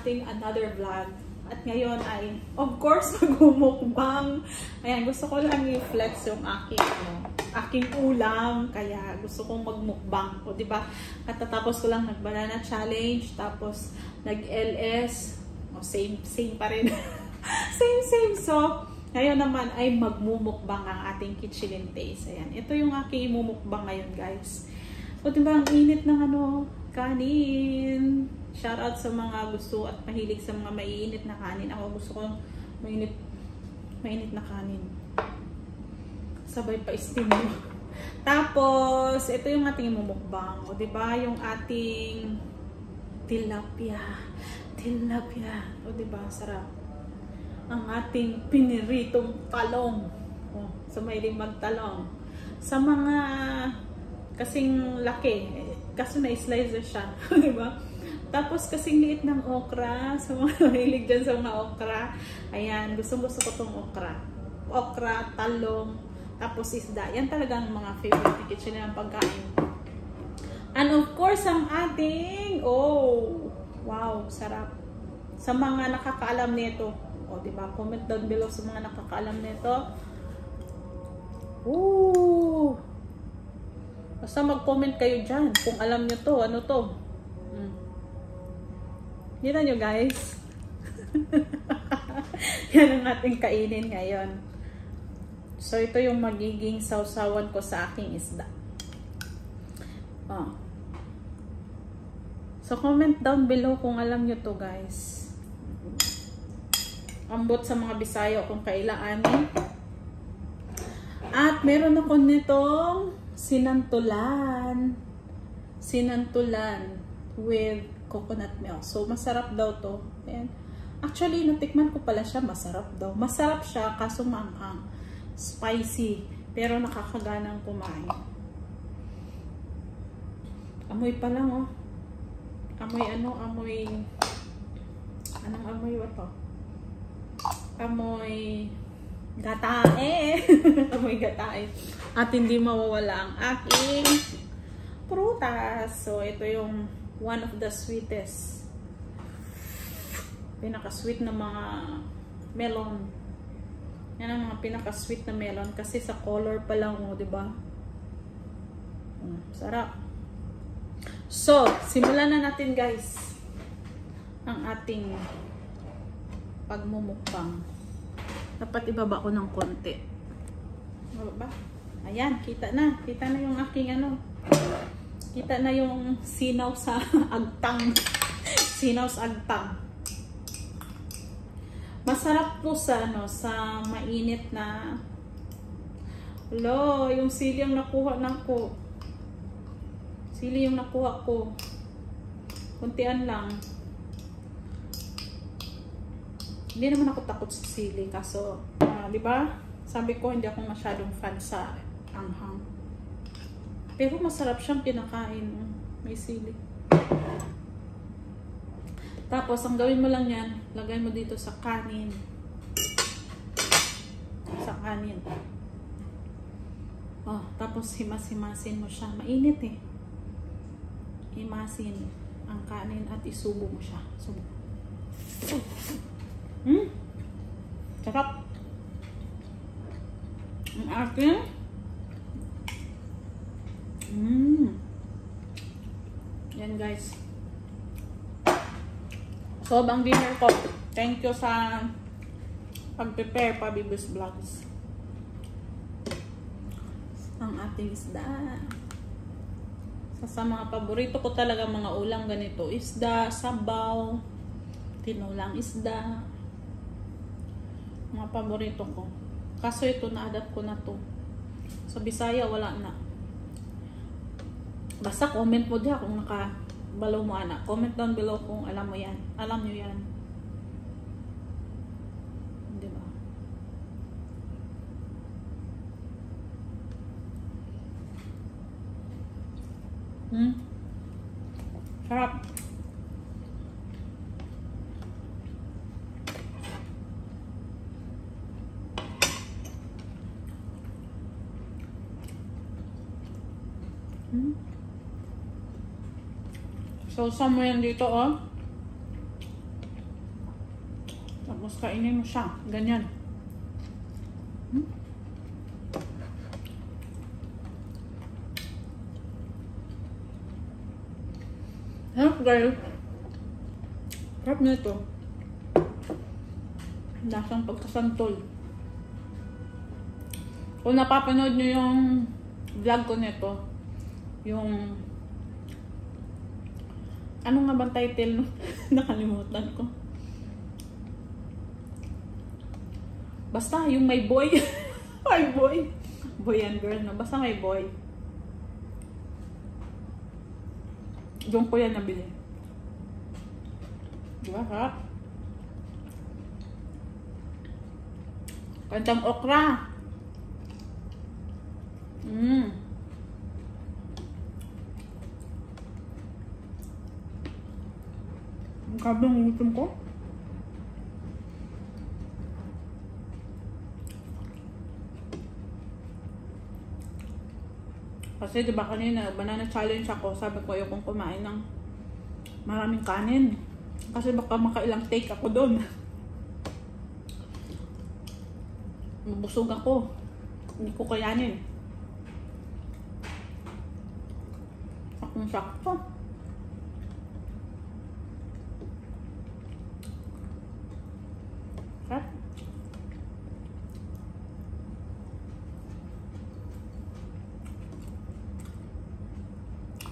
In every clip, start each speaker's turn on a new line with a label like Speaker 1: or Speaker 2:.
Speaker 1: ating another vlog. At ngayon ay, of course, magmumukbang. Ayan, gusto ko lang i-flex yung aking ulam. Kaya gusto kong magmukbang. O, diba? At tatapos ko lang nag-banana challenge. Tapos, nag-LS. O, same pa rin. same. So, ngayon naman ay magmumukbang ang ating Kitchen Taste. Ayan, ito yung aking imumukbang ngayon, guys. O, diba, ang init ng kanin. Shout out sa mga gusto at mahilig sa mga maiinit na kanin. Ako gusto ko mainit na kanin. Sabay pa steam mo. Tapos, ito yung ating mumukbang. O, diba? Yung ating tilapia. O, diba? Sarap. Ang ating piniritong talong. O, sa mahilig magtalong. Sa mga kasing laki. Kaso na-slicer siya. Diba? Tapos kasing liit ng okra. Sa mga mahilig dyan sa mga okra. Ayan, gustong-gusto ko tong okra. Okra, talong, tapos isda. Yan talagang mga favorite ni Kitchen ng pagkain. And of course, ang ating, wow, sarap. Sa mga nakakaalam nito, diba? Comment down below sa mga nakakaalam nito. Basta mag-comment kayo dyan kung alam nyo to, ano to. Kita nyo, guys. Yan ang ating kainin ngayon. So, ito yung magiging sausawan ko sa aking isda. So, comment down below kung alam nyo to, guys. Ambot sa mga Bisaya kung kailanganin. At meron ako nitong sinantulan with coconut milk. So, masarap daw to. Ayan. Actually, natikman ko pala siya. Masarap daw. Masarap siya, kaso maanghang. Spicy. Pero nakakaganang kumain. Amoy pa lang, oh. Anong amoy ba to? Amoy gatae. Amoy gatae. At hindi mawawala ang aking prutas. So, ito yung one of the sweetest. Pinaka-sweet na mga melon. Yan ang mga pinaka-sweet na melon. Kasi sa color pa lang, diba? Sarap. So, simulan na natin, guys, ang ating pagmumukbang. Dapat ibaba ko ng konti. Ba? Ayan, kita na. Kita na yung aking kita na yung sinaw sa agtang. Sinaw sa agtang. Masarap po sa sa mainit na. Yung sili yung nakuha ko. Sili yung nakuha ko. Kuntian lang. Hindi naman ako takot sa sili. Kaso, di ba? Sabi ko, hindi ako masyadong fan sa anghang. Pero masarap siyang kinakain. May sili. Tapos, ang gawin mo lang yan, lagay mo dito sa kanin. Sa kanin. Tapos himas-himasin mo siya. Mainit eh. Himasin ang kanin at isubo mo siya. Subo. Sarap. Ang aking yan, guys. So, ang dinner ko. Thank you sa pag-prepare pa Bibis Vlogs. Ang ating isda. Sa mga paborito ko talaga mga ulam ganito. Isda, sabaw, tinulang isda. Mga paborito ko. Kaso ito, na-adapt ko na to. Sa Bisaya, wala na. Basta comment mo diha kung nakabalaw mo, anak. Comment down below kung alam mo yan. Alam nyo yan. Diba? Sarap. So, somewhere dito, Tapos kainin mo siya. Ganyan. Sarap guys. Sarap na ito. Lasang pagkasantol. Kung napapanood nyo yung vlog ko nito, yung ano nga bang title? Nakalimutan ko. Basta yung may boy. May boy. Boy and girl, no? Basta may boy. Doon ko yan nabili. Diba, ha? Kantang okra. Ang kabang gutom ko. Kasi diba kanina, banana challenge ako, sabi ko ayokong kumain ng maraming kanin. Kasi baka makailang take ako doon. Mabusog ako. Hindi ko kayanin. Akong sakto. Sarap.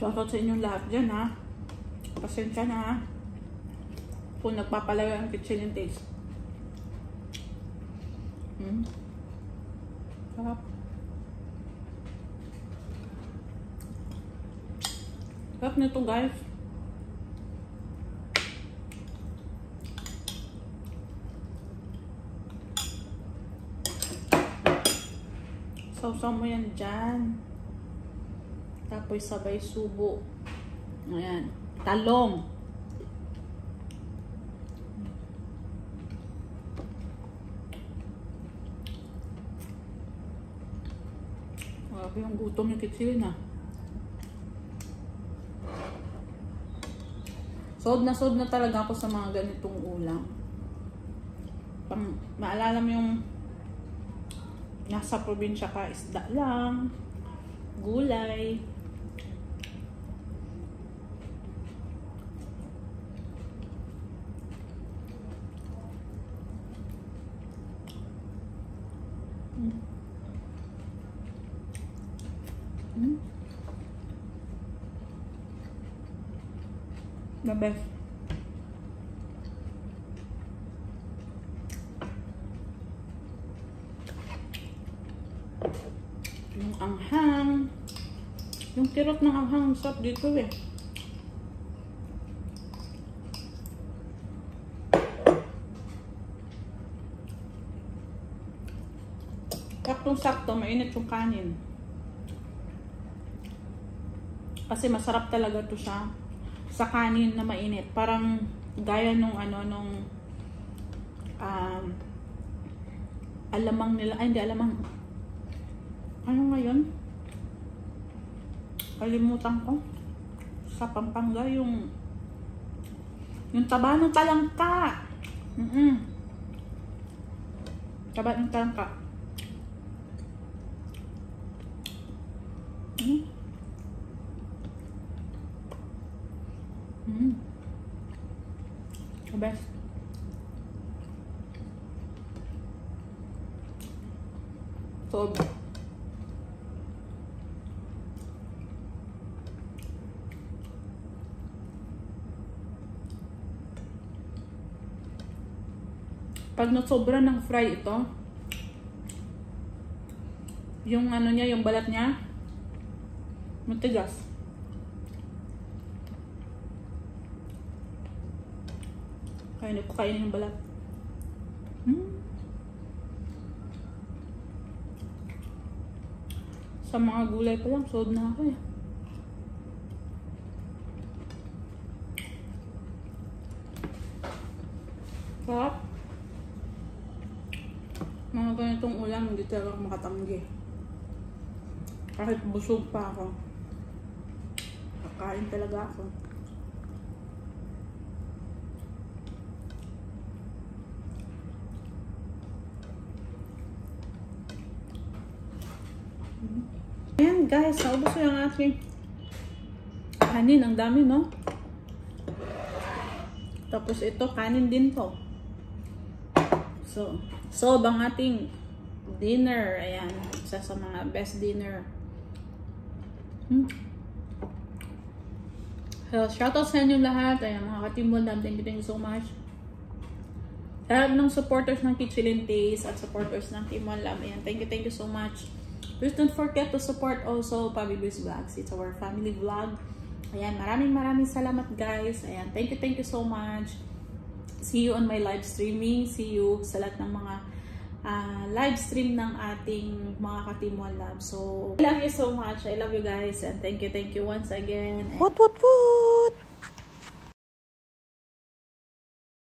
Speaker 1: Shoutout sa inyong lahat dyan ha. Pasensya na ha. Kung nagpapalayo ang kitchen and taste. Sarap. Sarap nito guys. Sausaw mo yan dyan. Tapos sabay subo. Ayan. Talong. Grabe yung gutom ni Kitsilin ah. Sold na talaga ako sa mga ganitong ulam. Maalala mo yung nasa probinsya ka, isda lang, gulay. The best. Yung anghang. Yung tirot ng anghang sarap dito eh. Saktong-sakto, mainit yung kanin. Kasi masarap talaga to siya sa kanin na mainit. Parang gaya nung alamang nila. Ay, hindi alamang. Ano ngayon? Kalimutan ko. Sa Pampanga yung taba ng talangka. Taba ng talangka. The best. So, pag nasobra ng fry ito, yung ano niya, yung balat niya, matigas. Kaya hindi ko kainin yung balat. Sa mga gulay pa lang, sold na ako eh. Sarap. Mga ganitong ulam, hindi talaga ako makatanggi. Kahit busog pa ako, kakain talaga ako. Ayan guys, naubos yung ating kanin. Ang dami, no? Tapos ito, kanin din to. So bang ating dinner. Ayan, isa sa mga best dinner. So, shoutout sa inyo lahat. Ayan, mga ka-Team One Love, thank you so much. Sa lahat ng supporters ng Kitchen Taste at supporters ng Team One Love, ayan, thank you so much. Please don't forget to support also Pabi Boys Vlogs. It's our family vlog. Ayan, maraming salamat guys. Ayan, thank you so much. See you on my live streaming. See you sa lahat ng mga live stream ng ating mga ka-Team One Love. So, I love you so much. I love you guys. And thank you once again. And